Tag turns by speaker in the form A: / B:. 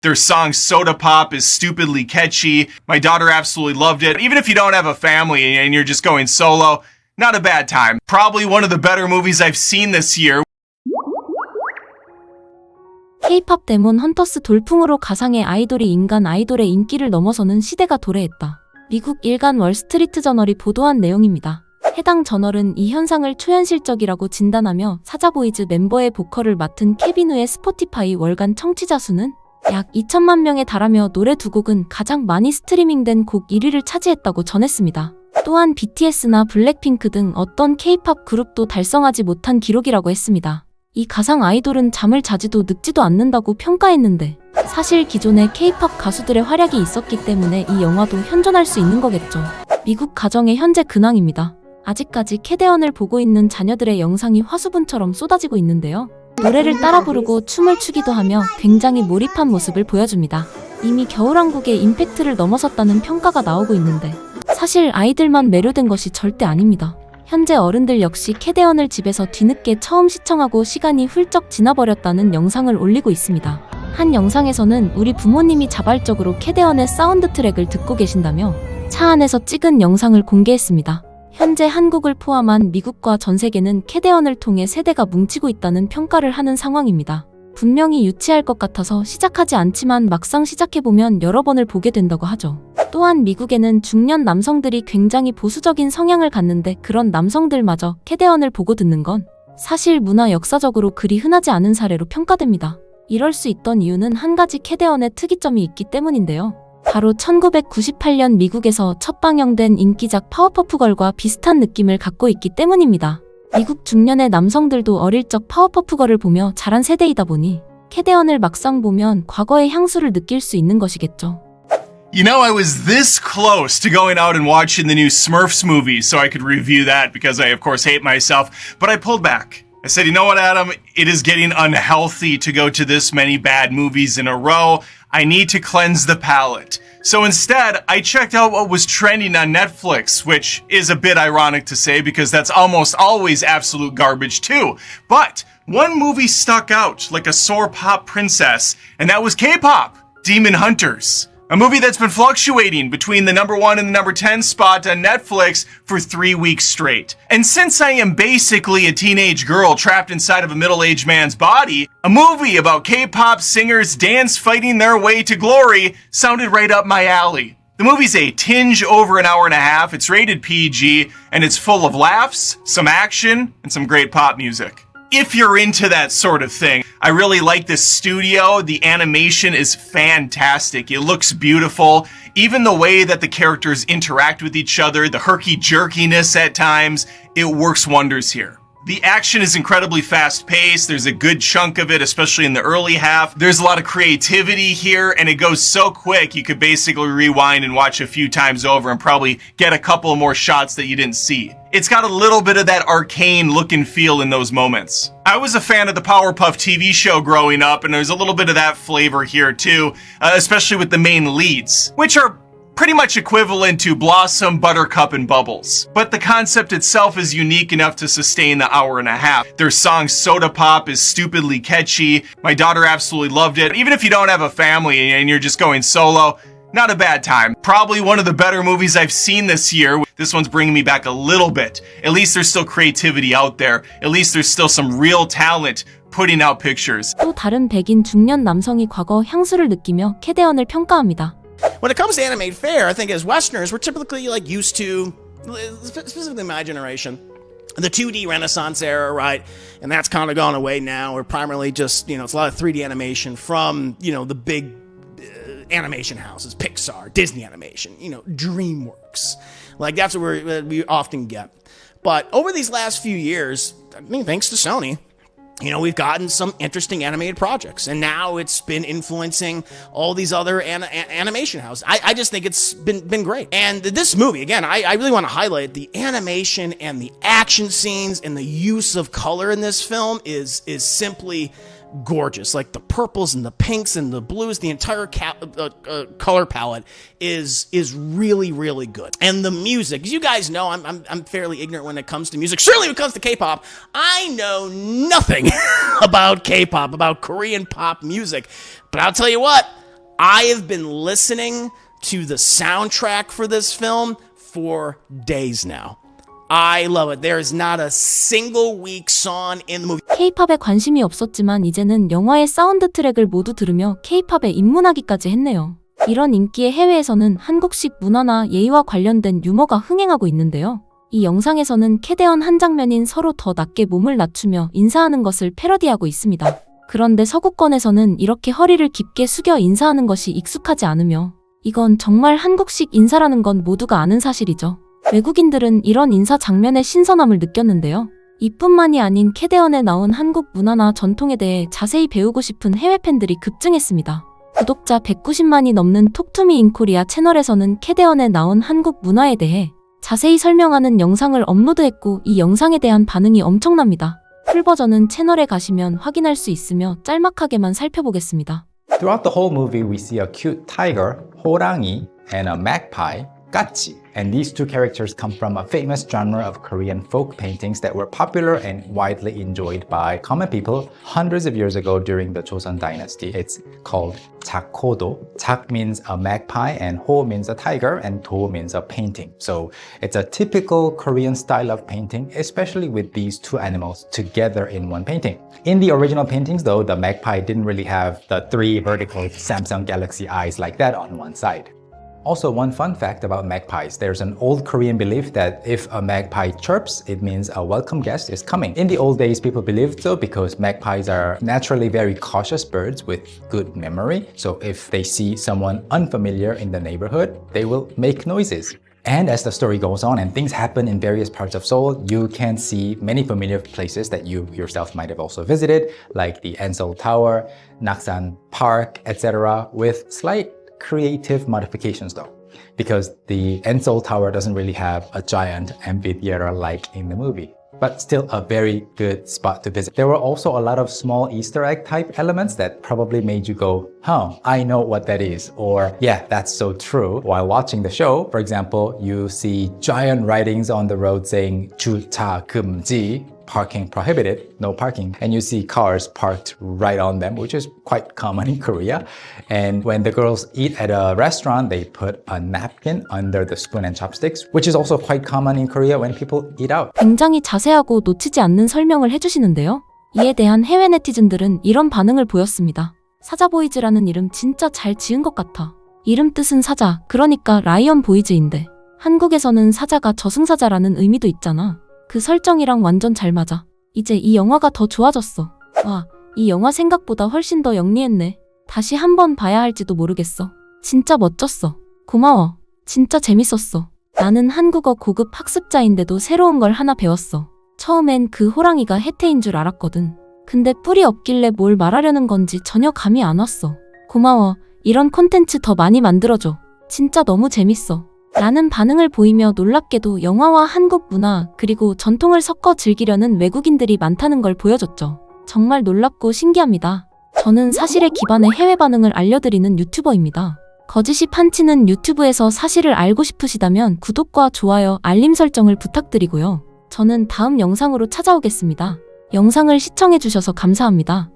A: Their song Soda Pop is stupidly catchy. My daughter absolutely loved it. Even if you don't have a family and you're just going solo, not a bad time. Probably one of the better movies I've seen this year.
B: K-팝 데몬 헌터스 돌풍으로 가상의 아이돌이 인간 아이돌의 인기를 넘어서는 시대가 도래했다. 미국 일간 월스트리트 저널이 보도한 내용입니다. 해당 저널은 이 현상을 초현실적이라고 진단하며 사자보이즈 멤버의 보컬을 맡은 케빈 후의 스포티파이 월간 청취자 수는 약 2천만 명에 달하며 노래 두 곡은 가장 많이 스트리밍된 곡 1위를 차지했다고 전했습니다. 또한 BTS나 블랙핑크 등 어떤 K-팝 그룹도 달성하지 못한 기록이라고 했습니다. 이 가상 아이돌은 잠을 자지도 늙지도 않는다고 평가했는데 사실 기존의 K-팝 가수들의 활약이 있었기 때문에 이 영화도 현존할 수 있는 거겠죠. 미국 가정의 현재 근황입니다. 아직까지 캐대언을 보고 있는 자녀들의 영상이 화수분처럼 쏟아지고 있는데요. 노래를 따라 부르고 춤을 추기도 하며 굉장히 몰입한 모습을 보여줍니다. 이미 겨울왕국의 임팩트를 넘어섰다는 평가가 나오고 있는데 사실 아이들만 매료된 것이 절대 아닙니다. 현재 어른들 역시 캐대언을 집에서 뒤늦게 처음 시청하고 시간이 훌쩍 지나버렸다는 영상을 올리고 있습니다. 한 영상에서는 우리 부모님이 자발적으로 캐대언의 사운드 트랙을 듣고 계신다며 차 안에서 찍은 영상을 공개했습니다. 현재 한국을 포함한 미국과 전 세계는 캐대언을 통해 세대가 뭉치고 있다는 평가를 하는 상황입니다. 분명히 유치할 것 같아서 시작하지 않지만 막상 시작해보면 여러 번을 보게 된다고 하죠. 또한 미국에는 중년 남성들이 굉장히 보수적인 성향을 갖는데 그런 남성들마저 캐대언을 보고 듣는 건 사실 문화 역사적으로 그리 흔하지 않은 사례로 평가됩니다. 이럴 수 있던 이유는 한 가지 캐대언의 특이점이 있기 때문인데요. 바로 1998년 미국에서 첫 방영된 인기작 파워퍼프걸과 비슷한 느낌을 갖고 있기 때문입니다. 미국 중년의 남성들도 어릴 적 파워퍼프걸을 보며 자란 세대이다 보니 캐대언을 막상 보면 과거의 향수를 느낄 수 있는 것이겠죠.
A: You know, I was this close to going out and watching the new Smurfs movie so I could review that because I, of course, hate myself, but I pulled back. I said, you know what, Adam? It is getting unhealthy to go to this many bad movies in a row. I need to cleanse the palate. So instead, I checked out what was trending on Netflix, which is a bit ironic to say because that's almost always absolute garbage too. But one movie stuck out like a sore pop princess, and that was K-pop, Demon Hunters. A movie that's been fluctuating between the number 1 and the number 10 spot on Netflix for 3 weeks straight. And since I am basically a teenage girl trapped inside of a middle-aged man's body, a movie about K-pop singers dance fighting their way to glory sounded right up my alley. The movie's a tinge over an hour and a half, it's rated PG, and it's full of laughs, some action, and some great pop music. If you're into that sort of thing, I really like this studio. The animation is fantastic. It looks beautiful. Even the way that the characters interact with each other, the herky-jerkiness at times, it works wonders here. The action is incredibly fast-paced. There's a good chunk of it, especially in the early half. There's a lot of creativity here, and it goes so quick you could basically rewind and watch a few times over and probably get a couple more shots that you didn't see. It's got a little bit of that arcane look and feel in those moments. I was a fan of the Powerpuff TV show growing up, and there's a little bit of that flavor here too, especially with the main leads, which are pretty much equivalent to Blossom, Buttercup, and Bubbles. But the concept itself is unique enough to sustain the hour and a half. Their song Soda Pop is stupidly catchy. My daughter absolutely loved it. Even if you don't have a family and you're just going solo, not a bad time. Probably one of the better movies I've seen this year. This one's bringing me back a little bit. At least there's still creativity out there. At least there's still some real talent putting out pictures.
B: 또 다른 백인 중년 남성이 과거 향수를 느끼며 캐대언을 평가합니다.
C: When it comes to animated fare, I think as Westerners, we're typically like used to, specifically my generation, the 2D Renaissance era, right? And that's kind of gone away now. We're primarily just, it's a lot of 3D animation from, the big animation houses, Pixar, Disney Animation, DreamWorks. Like that's what we often get. But over these last few years, thanks to Sony, we've gotten some interesting animated projects, and now it's been influencing all these other animation houses. I just think it's been great. And this movie, again, I really want to highlight the animation and the action scenes and the use of color in this film is simply gorgeous. Like the purples and the pinks and the blues, the entire color palette is really, really good. And the music, as you guys know, I'm fairly ignorant when it comes to music. Certainly when it comes to K-pop, I know nothing about K-pop, about Korean pop music. But I'll tell you what, I have been listening to the soundtrack for this film for days now. I love it. There is not a single weak song in the movie.
B: K-팝에 관심이 없었지만 이제는 영화의 사운드 트랙을 모두 들으며 K-팝에 입문하기까지 했네요. 이런 인기의 해외에서는 한국식 문화나 예의와 관련된 유머가 흥행하고 있는데요. 이 영상에서는 캐대언 한 장면인 서로 더 낮게 몸을 낮추며 인사하는 것을 패러디하고 있습니다. 그런데 서구권에서는 이렇게 허리를 깊게 숙여 인사하는 것이 익숙하지 않으며 이건 정말 한국식 인사라는 건 모두가 아는 사실이죠. 외국인들은 이런 인사 장면의 신선함을 느꼈는데요. 이뿐만이 아닌 캐대언에 나온 한국 문화나 전통에 대해 자세히 배우고 싶은 해외 팬들이 급증했습니다. 구독자 190만이 넘는 톡투미 인코리아 채널에서는 캐대언에 나온 한국 문화에 대해 자세히 설명하는 영상을 업로드했고 이 영상에 대한 반응이 엄청납니다. 풀버전은 채널에 가시면 확인할 수 있으며 짤막하게만 살펴보겠습니다.
D: Throughout the whole movie, we see a cute tiger, 호랑이, and a magpie, 까치. And these two characters come from a famous genre of Korean folk paintings that were popular and widely enjoyed by common people hundreds of years ago during the Joseon dynasty. It's called 작호도. 작 means a magpie and 호 means a tiger and 도 means a painting. So it's a typical Korean style of painting, especially with these two animals together in one painting. In the original paintings though, the magpie didn't really have the three vertical Samsung Galaxy eyes like that on one side. Also, one fun fact about magpies, there's an old Korean belief that if a magpie chirps, it means a welcome guest is coming. In the old days, people believed so because magpies are naturally very cautious birds with good memory. So if they see someone unfamiliar in the neighborhood, they will make noises. And as the story goes on and things happen in various parts of Seoul, you can see many familiar places that you yourself might have also visited, like the Anseo Tower, Naksan Park, etc., with slight creative modifications though, because the Anseo Tower doesn't really have a giant amphitheater like in the movie, but still a very good spot to visit. There were also a lot of small Easter egg type elements that probably made you go, huh, I know what that is, or yeah, that's so true. While watching the show, for example, you see giant writings on the road saying 주차 금지, parking prohibited, no parking. And you see cars parked right on them, which is quite common in Korea. And when the girls eat at a restaurant, they put a napkin under the spoon and chopsticks, which is also quite common in Korea when people eat out.
B: 굉장히 자세하고 놓치지 않는 설명을 해주시는데요. 이에 대한 해외 네티즌들은 이런 반응을 보였습니다. 사자보이즈라는 이름 진짜 잘 지은 것 같아. 이름 뜻은 사자, 그러니까 라이언 보이즈인데 한국에서는 사자가 저승사자라는 의미도 있잖아. 그 설정이랑 완전 잘 맞아. 이제 이 영화가 더 좋아졌어. 와, 이 영화 생각보다 훨씬 더 영리했네. 다시 한번 봐야 할지도 모르겠어. 진짜 멋졌어. 고마워. 진짜 재밌었어. 나는 한국어 고급 학습자인데도 새로운 걸 하나 배웠어. 처음엔 그 호랑이가 혜태인 줄 알았거든. 근데 뿔이 없길래 뭘 말하려는 건지 전혀 감이 안 왔어. 고마워. 이런 콘텐츠 더 많이 만들어줘. 진짜 너무 재밌어. 라는 반응을 보이며 놀랍게도 영화와 한국 문화 그리고 전통을 섞어 즐기려는 외국인들이 많다는 걸 보여줬죠. 정말 놀랍고 신기합니다. 저는 사실에 기반의 해외 반응을 알려드리는 유튜버입니다. 거짓이 판치는 유튜브에서 사실을 알고 싶으시다면 구독과 좋아요, 알림 설정을 부탁드리고요. 저는 다음 영상으로 찾아오겠습니다. 영상을 시청해주셔서 감사합니다.